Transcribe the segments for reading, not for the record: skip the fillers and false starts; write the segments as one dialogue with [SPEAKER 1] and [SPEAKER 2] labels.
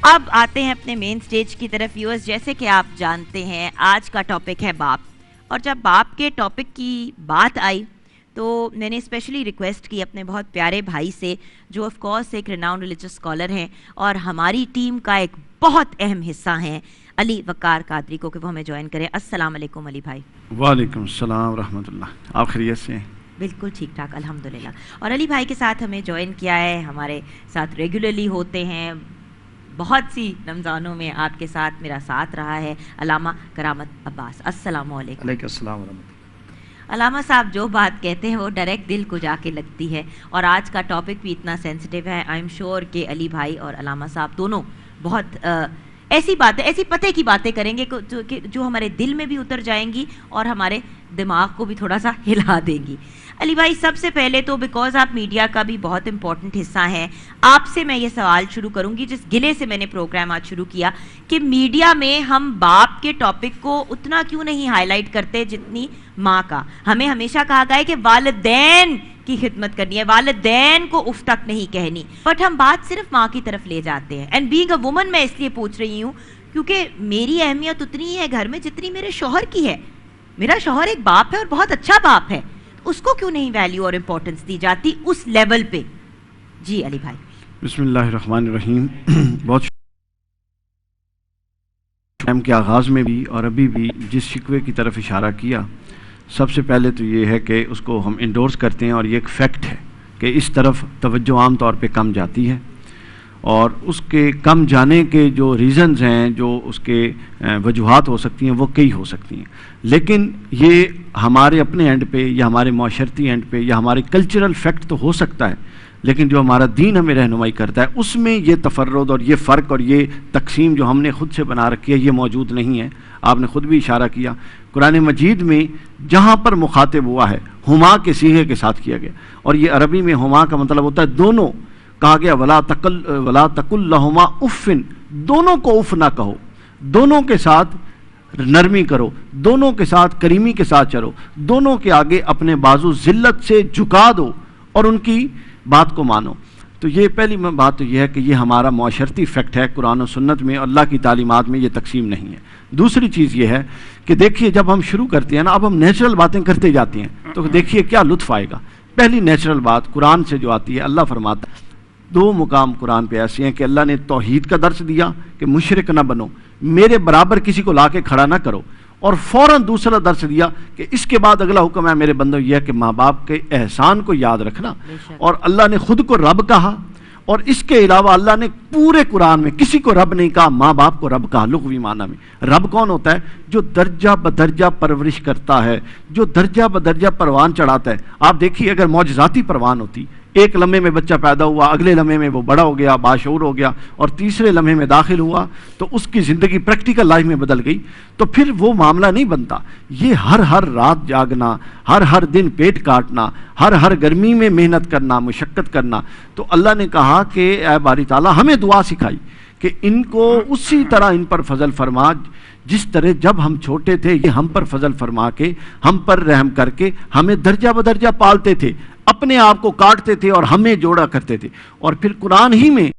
[SPEAKER 1] اب آتے ہیں اپنے مین سٹیج کی طرف ویورز. جیسے کہ آپ جانتے ہیں آج کا ٹاپک ہے باپ, اور جب باپ کے ٹاپک کی بات آئی تو میں نے اسپیشلی ریکویسٹ کی اپنے بہت پیارے بھائی سے, جو آف کورس ایک ریناؤنڈ ریلیجس اسکالر ہیں اور ہماری ٹیم کا ایک بہت اہم حصہ ہیں, علی وقار قادری کو, کہ وہ ہمیں جوائن کریں. السلام علیکم علی بھائی.
[SPEAKER 2] وعلیکم السلام ورحمۃ اللہ. آپ خیریت سے ہیں؟
[SPEAKER 1] بالکل ٹھیک ٹھاک الحمدللہ. اور علی بھائی کے ساتھ ہمیں جوائن کیا ہے, ہمارے ساتھ ریگولرلی ہوتے ہیں, بہت سی رمضانوں میں آپ کے ساتھ میرا ساتھ رہا ہے, علامہ کرامت عباس. السلام علیکم.
[SPEAKER 2] علیکم السلام ورحمۃ اللہ.
[SPEAKER 1] علامہ صاحب جو بات کہتے ہیں وہ ڈائریکٹ دل کو جا کے لگتی ہے, اور آج کا ٹاپک بھی اتنا سینسٹیو ہے. آئی ایم شیور کہ علی بھائی اور علامہ صاحب دونوں بہت ایسی باتیں, ایسی پتے کی باتیں کریں گے جو ہمارے دل میں بھی اتر جائیں گی اور ہمارے دماغ کو بھی تھوڑا سا ہلا دیں گی. علی بھائی, سب سے پہلے تو بیکاز آپ میڈیا کا بھی بہت امپورٹنٹ حصہ ہیں, آپ سے میں یہ سوال شروع کروں گی جس گلے سے میں نے پروگرام آج شروع کیا, کہ میڈیا میں ہم باپ کے ٹاپک کو اتنا کیوں نہیں ہائی لائٹ کرتے جتنی ماں کا. ہمیں ہمیشہ کہا گیا ہے کہ والدین کی خدمت کرنی ہے, والدین کو اف تک نہیں کہنی, بٹ ہم بات صرف ماں کی طرف لے جاتے ہیں. اینڈ بینگ اے وومن میں اس لیے پوچھ رہی ہوں کیونکہ میری اہمیت اتنی ہی ہے گھر میں جتنی میرے شوہر کی ہے. میرا شوہر ایک باپ ہے اور بہت اچھا باپ ہے, اس کو کیوں نہیں ویلیو اور امپورٹنس دی جاتی اس لیول پہ؟ جی علی بھائی.
[SPEAKER 2] بسم اللہ الرحمن الرحیم. بہت ٹائم کے آغاز میں بھی اور ابھی بھی جس شکوے کی طرف اشارہ کیا, سب سے پہلے تو یہ ہے کہ اس کو ہم انڈورس کرتے ہیں, اور یہ ایک فیکٹ ہے کہ اس طرف توجہ عام طور پہ کم جاتی ہے, اور اس کے کم جانے کے جو ریزنز ہیں, جو اس کے وجوہات ہو سکتی ہیں, وہ کئی ہو سکتی ہیں. لیکن یہ ہمارے اپنے اینڈ پہ یا ہمارے معاشرتی اینڈ پہ یا ہمارے کلچرل فیکٹ تو ہو سکتا ہے, لیکن جو ہمارا دین ہمیں رہنمائی کرتا ہے اس میں یہ تفرد اور یہ فرق اور یہ تقسیم جو ہم نے خود سے بنا رکھی ہے یہ موجود نہیں ہے. آپ نے خود بھی اشارہ کیا, قرآن مجید میں جہاں پر مخاطب ہوا ہے ہما کے صیغے کے ساتھ کیا گیا, اور یہ عربی میں ہما کا مطلب ہوتا ہے دونوں. کہا گیا ولا تقل لہما اف, دونوں کو اف نہ کہو, دونوں کے ساتھ نرمی کرو, دونوں کے ساتھ کریمی کے ساتھ چلو, دونوں کے آگے اپنے بازو ذلت سے جھکا دو اور ان کی بات کو مانو. تو یہ پہلی بات تو یہ ہے کہ یہ ہمارا معاشرتی فیکٹ ہے, قرآن و سنت میں اور اللہ کی تعلیمات میں یہ تقسیم نہیں ہے. دوسری چیز یہ ہے کہ دیکھیے جب ہم شروع کرتے ہیں نا, اب ہم نیچرل باتیں کرتے جاتے ہیں تو دیکھیے کیا لطف آئے گا. پہلی نیچرل بات قرآن سے جو آتی ہے, اللہ فرماتا ہے, دو مقام قرآن پہ ایسے ہیں کہ اللہ نے توحید کا درس دیا کہ مشرک نہ بنو, میرے برابر کسی کو لا کے کھڑا نہ کرو, اور فوراً دوسرا درس دیا کہ اس کے بعد اگلا حکم ہے میرے بندوں یہ ہے کہ ماں باپ کے احسان کو یاد رکھنا. اور اللہ نے خود کو رب کہا, اور اس کے علاوہ اللہ نے پورے قرآن میں کسی کو رب نہیں کہا, ماں باپ کو رب کہا. لغوی معنی میں رب کون ہوتا ہے؟ جو درجہ بدرجہ پرورش کرتا ہے, جو درجہ بدرجہ پروان چڑھاتا ہے. آپ دیکھیے اگر معجزاتی پروان ہوتی, ایک لمحے میں بچہ پیدا ہوا, اگلے لمحے میں وہ بڑا ہو گیا, باشعور ہو گیا, اور تیسرے لمحے میں داخل ہوا تو اس کی زندگی پریکٹیکل لائف میں بدل گئی, تو پھر وہ معاملہ نہیں بنتا. یہ ہر رات جاگنا, ہر دن پیٹ کاٹنا, ہر گرمی میں محنت کرنا, مشقت کرنا. تو اللہ نے کہا کہ اے باری تعالیٰ ہمیں دعا سکھائی کہ ان کو اسی طرح ان پر فضل فرما جس طرح جب ہم چھوٹے تھے یہ ہم پر فضل فرما کے, ہم پر رحم کر کے ہمیں درجہ بدرجہ پالتے تھے, اپنے آپ کو کاٹتے تھے اور ہمیں جوڑا کرتے تھے. اور پھر قرآن ہی میں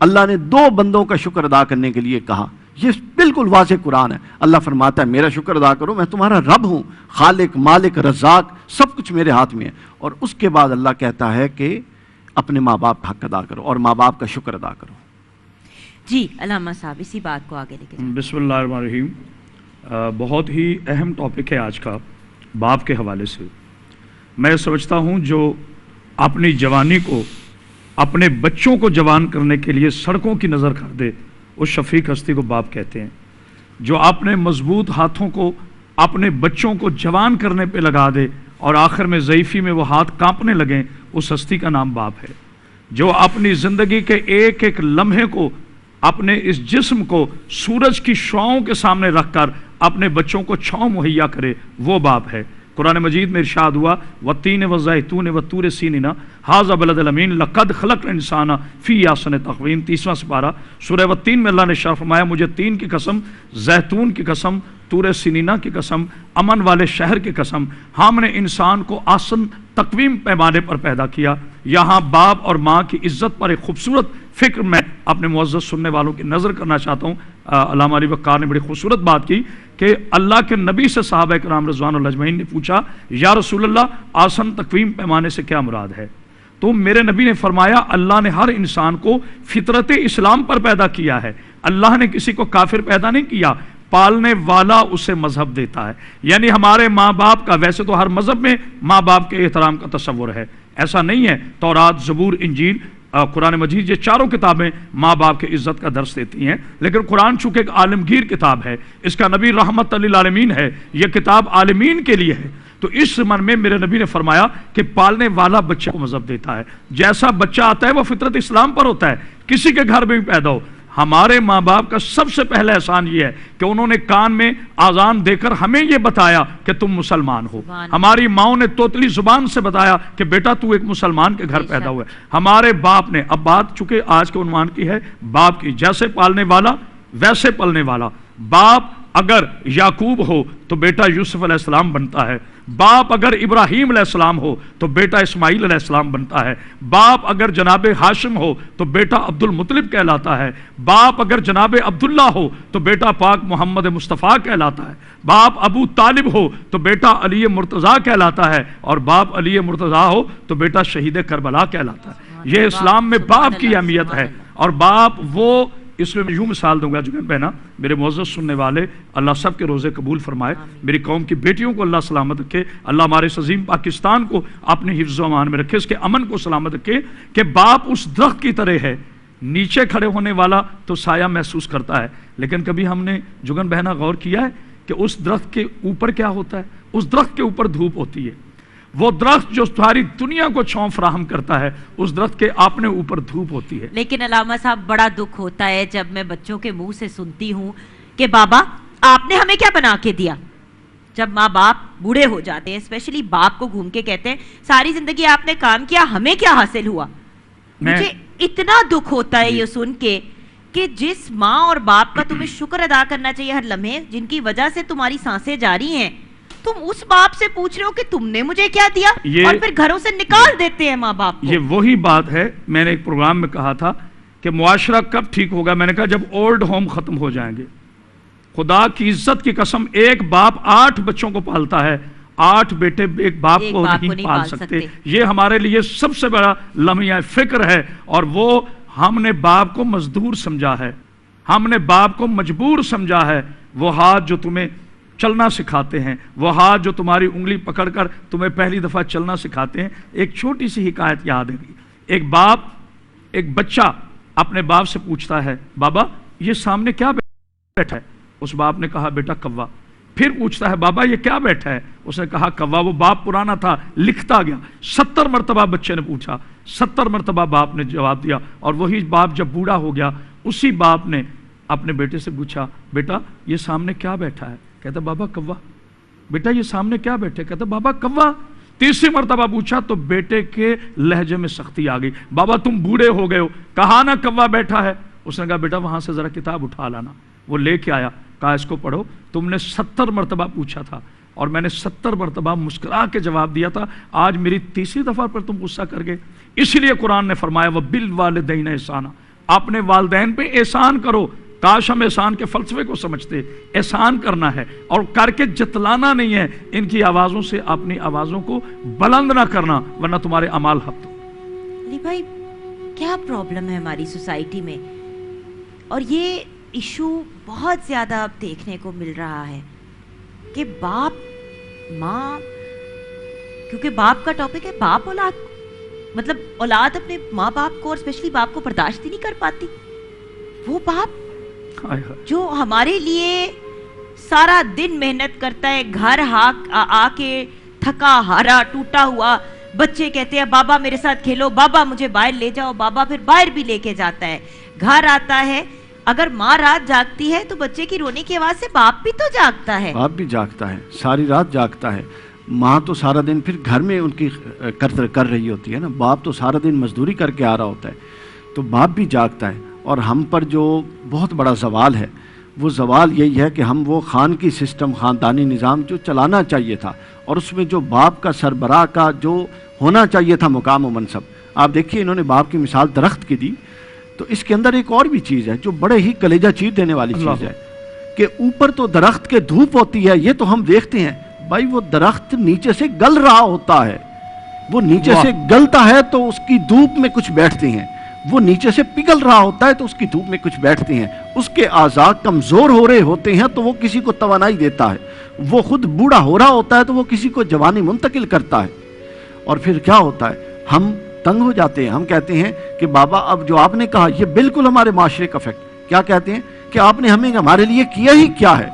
[SPEAKER 2] اللہ نے دو بندوں کا شکر ادا کرنے کے لیے کہا. یہ بالکل واضح قرآن ہے. اللہ فرماتا ہے میرا شکر ادا کرو, میں تمہارا رب ہوں, خالق مالک رزاق, سب کچھ میرے ہاتھ میں ہے. اور اس کے بعد اللہ کہتا ہے کہ اپنے ماں باپ کا حق ادا کرو اور ماں باپ کا شکر ادا کرو.
[SPEAKER 1] جی علامہ صاحب اسی بات کو آگے لے کے.
[SPEAKER 3] بسم اللہ الرحمن الرحیم. بہت ہی اہم ٹاپک ہے آج کا باپ کے حوالے سے. میں سمجھتا ہوں جو اپنی جوانی کو اپنے بچوں کو جوان کرنے کے لیے سڑکوں کی نظر کر دے, اس شفیق ہستی کو باپ کہتے ہیں. جو اپنے مضبوط ہاتھوں کو اپنے بچوں کو جوان کرنے پہ لگا دے اور آخر میں ضعیفی میں وہ ہاتھ کانپنے لگیں, اس ہستی کا نام باپ ہے. جو اپنی زندگی کے ایک ایک لمحے کو, اپنے اس جسم کو سورج کی شعاؤں کے سامنے رکھ کر اپنے بچوں کو چھاؤں مہیا کرے, وہ باپ ہے. قرآن مجید میں ارشاد ہوا وَالتِّینِ وَالزَّیتُونِ وَالطُّورِ سِینِینَ هَٰذَا بَلَدُ الْأَمِینُ لَقَدْ خَلَقْنَا الْإِنسَانَ فِی أَحْسَنِ تَقْوِیمٍ. 30واں سپارہ سورہ والتین میں اللہ نے ارشاد فرمایا مجھے تین کی قسم, زیتون کی قسم, طور سینینا کی قسم, امن والے شہر کی قسم, ہم نے انسان کو آسن تقویم پیمانے پر پیدا کیا. یہاں باپ اور ماں کی عزت پر ایک خوبصورت فکر میں اپنے معزز سننے والوں کی نظر کرنا چاہتا ہوں. علامہ علی وقار نے بڑی خوبصورت بات کی کہ اللہ کے نبی سے صحابہ کرام رضوان اللہ اجمعین نے پوچھا یا رسول اللہ آسن تقویم پیمانے سے کیا مراد ہے؟ تو میرے نبی نے فرمایا اللہ نے ہر انسان کو فطرت اسلام پر پیدا کیا ہے. اللہ نے کسی کو کافر پیدا نہیں کیا، پالنے والا اسے مذہب دیتا ہے. یعنی ہمارے ماں باپ کا، ویسے تو ہر مذہب میں ماں باپ کے احترام کا تصور ہے، ایسا نہیں ہے. تورات، زبور، انجیل، قرآن مجید، یہ چاروں کتابیں ماں باپ کی عزت کا درس دیتی ہیں. لیکن قرآن چونکہ ایک عالمگیر کتاب ہے، اس کا نبی رحمت للعالمین ہے، یہ کتاب عالمین کے لیے ہے. تو اس زمن میں میرے نبی نے فرمایا کہ پالنے والا بچے کو مذہب دیتا ہے. جیسا بچہ آتا ہے وہ فطرت اسلام پر ہوتا ہے، کسی کے گھر میں بھی پیدا ہو. ہمارے ماں باپ کا سب سے پہلا احسان یہ ہے کہ انہوں نے کان میں آذان دے کر ہمیں یہ بتایا کہ تم مسلمان ہو. ہماری ماؤں نے توتلی زبان سے بتایا کہ بیٹا تو ایک مسلمان کے گھر پیدا ہوا ہے. ہمارے باپ نے، اب بات چونکہ آج کے عنوان کی ہے باپ کی، جیسے پالنے والا ویسے پلنے والا. باپ اگر یعقوب ہو تو بیٹا یوسف علیہ السلام بنتا ہے. باپ اگر ابراہیم علیہ السلام ہو تو بیٹا اسماعیل علیہ السلام بنتا ہے. باپ اگر جناب ہاشم ہو تو بیٹا عبد المطلب کہلاتا ہے. باپ اگر جناب عبداللہ ہو تو بیٹا پاک محمد مصطفیٰ کہلاتا ہے. باپ ابو طالب ہو تو بیٹا علی مرتضیٰ کہلاتا ہے. اور باپ علی مرتضیٰ ہو تو بیٹا شہید کربلا کہلاتا ہے. یہ اسلام میں باپ کی اہمیت ہے. اور باپ وہ، اس میں یوں مثال دوں گا جو بہنا میرے معزز سننے والے، اللہ سب کے روزے قبول فرمائے. میری قوم کی بیٹیوں کو اللہ سلامت رکھے. اللہ ہمارے اس عظیم پاکستان کو اپنے حفظ و امان میں رکھے، اس کے امن کو سلامت رکھے. کہ باپ اس درخت کی طرح ہے، نیچے کھڑے ہونے والا تو سایہ محسوس کرتا ہے. لیکن کبھی ہم نے جگن بہنا غور کیا ہے کہ اس درخت کے اوپر کیا ہوتا ہے؟ اس درخت کے اوپر دھوپ ہوتی ہے. وہ درخت جو ساری دنیا کو چھاؤں فراہم کرتا ہے، اس درخت کے اپنے اوپر دھوپ ہوتی ہے.
[SPEAKER 1] لیکن علامہ صاحب بڑا دکھ ہوتا ہے جب میں بچوں کے منہ سے سنتی ہوں کہ بابا آپ نے ہمیں کیا بنا کے دیا. جب ماں باپ بوڑھے ہو جاتے ہیں، اسپیشلی باپ کو گھوم کے کہتے ہیں ساری زندگی آپ نے کام کیا، ہمیں کیا حاصل ہوا. مجھے اتنا دکھ ہوتا ہے یہ سن کے کہ جس ماں اور باپ کا تمہیں شکر ادا کرنا چاہیے ہر لمحے، جن کی وجہ سے تمہاری سانسیں جاری ہیں، تم اس باپ سے پوچھ رہے ہو کہ تم نے مجھے کیا دیا، اور پھر گھروں سے نکال دیتے ہیں ماں باپ کو.
[SPEAKER 3] یہ وہی بات ہے، میں نے ایک پروگرام میں کہا تھا کہ معاشرہ کب ٹھیک ہوگا. میں نے کہا جب اولڈ ہوم ختم ہو جائیں گے. خدا کی عزت کی قسم، ایک باپ 8 بچوں کو پالتا ہے، 8 بیٹے ایک باپ کو نہیں پال سکتے. یہ ہمارے لیے سب سے بڑا لمحہ فکر ہے. اور وہ ہم نے باپ کو مزدور سمجھا ہے، ہم نے باپ کو مجبور سمجھا ہے. وہ ہاتھ جو تمہیں چلنا سکھاتے ہیں، وہ ہاتھ جو تمہاری انگلی پکڑ کر تمہیں پہلی دفعہ چلنا سکھاتے ہیں. ایک چھوٹی سی حکایت یاد ہے. ایک بچہ اپنے باپ سے پوچھتا ہے بابا یہ سامنے کیا بیٹھا ہے؟ اس باپ نے کہا بیٹا کوا. پھر پوچھتا ہے بابا یہ کیا بیٹھا ہے؟ اس نے کہا کوا. وہ باپ پرانا تھا، لکھتا گیا. 70 مرتبہ بچے نے پوچھا، 70 مرتبہ باپ نے جواب دیا. اور وہی باپ جب بوڑھا ہو گیا، اسی باپ نے اپنے بیٹے سے پوچھا بیٹا یہ سامنے کیا بیٹھا ہے؟ کہتا بابا کوا. بیٹا یہ سامنے کیا بیٹھے؟ کہتا بابا کوا. تیسری مرتبہ پوچھا تو بیٹے کے لہجے میں سختی آ گئی. بابا تم بوڑھے ہو گئے ہو، کہا نا کوا بیٹھا ہے. اس نے کہا بیٹا وہاں سے ذرا کتاب اٹھا لانا. وہ لے کے آیا، کہا اس کو پڑھو. تم نے 70 مرتبہ پوچھا تھا اور میں نے 70 مرتبہ مسکرا کے جواب دیا تھا. آج میری تیسری دفعہ پر تم غصہ کر گئے. اسی لیے قرآن نے فرمایا وَبِالْوَالِدَيْنِ احسانا، اپنے والدین پہ احسان کرو. کاش ہم احسان کے فلسفے کو سمجھتے. احسان کرنا ہے اور کر کے جتلانا نہیں ہے. ان کی آوازوں سے اپنی آوازوں کو بلند نہ کرنا ورنہ تمہارے اعمال حبط.
[SPEAKER 1] علی بھائی کیا پرابلم ہے ہماری سوسائٹی میں، اور یہ ایشو بہت زیادہ اب دیکھنے کو مل رہا ہے کہ باپ ماں، کیونکہ باپ کا ٹاپک ہے، باپ اولاد، مطلب اولاد اپنے ماں باپ کو اور اسپیشلی باپ کو برداشت ہی نہیں کر پاتی. وہ باپ جو ہمارے لیے سارا دن محنت کرتا ہے، گھر آ کے تھکا ہارا ٹوٹا ہوا، بچے کہتے ہیں بابا میرے ساتھ کھیلو، بابا مجھے باہر لے جاؤ، بابا پھر باہر بھی لے کے جاتا ہے. گھر آتا ہے، اگر ماں رات جاگتی ہے تو بچے کی رونے کی آواز سے باپ بھی تو جاگتا ہے.
[SPEAKER 2] باپ بھی جاگتا ہے، ساری رات جاگتا ہے. ماں تو سارا دن پھر گھر میں ان کی کر رہی ہوتی ہے نا. باپ تو سارا دن مزدوری کر کے آ رہا ہوتا ہے، تو باپ بھی جاگتا ہے. اور ہم پر جو بہت بڑا زوال ہے، وہ زوال یہی ہے کہ ہم وہ خان کی سسٹم، خاندانی نظام جو چلانا چاہیے تھا، اور اس میں جو باپ کا سربراہ کا جو ہونا چاہیے تھا مقام و منصب. آپ دیکھیے انہوں نے باپ کی مثال درخت کی دی. تو اس کے اندر ایک اور بھی چیز ہے جو بڑے ہی کلیجہ چیر دینے والی چیز ہے کہ اوپر تو درخت کے دھوپ ہوتی ہے، یہ تو ہم دیکھتے ہیں بھائی، وہ درخت نیچے سے گل رہا ہوتا ہے، وہ نیچے سے گلتا ہے تو اس کی دھوپ میں کچھ بیٹھتے ہیں، وہ نیچے سے پگھل رہا ہوتا ہے تو اس کی دھوپ میں کچھ بیٹھتے ہیں، اس کے اعضاء کمزور ہو رہے ہوتے ہیں تو وہ کسی کو توانائی دیتا ہے، وہ خود بوڑھا ہو رہا ہوتا ہے تو وہ کسی کو جوانی منتقل کرتا ہے۔ اور پھر کیا ہوتا ہے، ہم تنگ ہو جاتے ہیں، ہم کہتے ہیں کہ بابا اب جو آپ نے کہا یہ بالکل ہمارے معاشرے کا فیکٹ، کیا کہتے ہیں کہ آپ نے ہمارے لیے کیا ہی کیا ہے،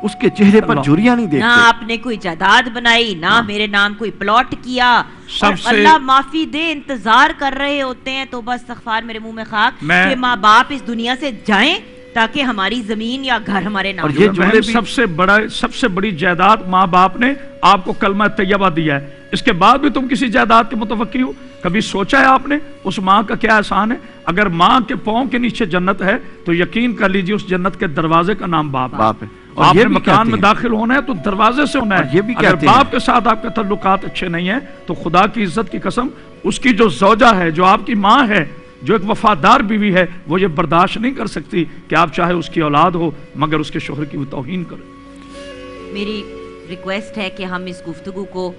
[SPEAKER 2] اس کے چہرے پر جھریاں نہیں دیکھتے،
[SPEAKER 1] نہ آپ نے کوئی جائیداد بنائی، نہ میرے نام کوئی پلاٹ کیا، اور اللہ معافی دے انتظار کر رہے ہوتے ہیں تو بس استغفار میرے منہ میں خاک کہ ماں باپ اس دنیا سے جائیں تاکہ ہماری زمین یا گھر ہمارے نام۔
[SPEAKER 3] اور یہ سب سے بڑی جائیداد ماں باپ نے آپ کو کلمہ طیبہ دیا ہے، اس کے بعد بھی تم کسی جائیداد کے متوقع ہو؟ کبھی سوچا ہے آپ نے اس ماں کا کیا احسان ہے؟ اگر ماں کے پاؤں کے نیچے جنت ہے تو یقین کر لیجئے اس جنت کے دروازے کا نام باپ ہے۔ آپ نے مکان میں داخل ہونا ہے تو دروازے سے ہونا ہے، اگر باپ کے ساتھ آپ کے تعلقات اچھے نہیں ہیں تو خدا کی عزت کی قسم اس کی جو زوجہ ہے، جو آپ کی ماں ہے، جو ایک وفادار بیوی ہے، وہ یہ برداشت نہیں کر سکتی کہ آپ چاہے اس کی اولاد ہو مگر اس کے شوہر کی وہ توہین کرے۔
[SPEAKER 1] میری ریکویسٹ ہے کہ ہم اس گفتگو کو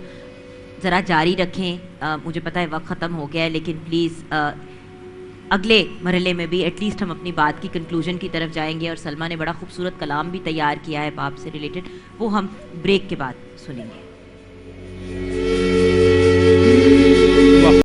[SPEAKER 1] ذرا جاری رکھیں، مجھے پتہ ہے وقت ختم ہو گیا ہے، لیکن پلیز اگلے مرحلے میں بھی ایٹ لیسٹ ہم اپنی بات کی کنکلوژن کی طرف جائیں گے، اور سلمہ نے بڑا خوبصورت کلام بھی تیار کیا ہے باپ سے ریلیٹڈ، وہ ہم بریک کے بعد سنیں گے۔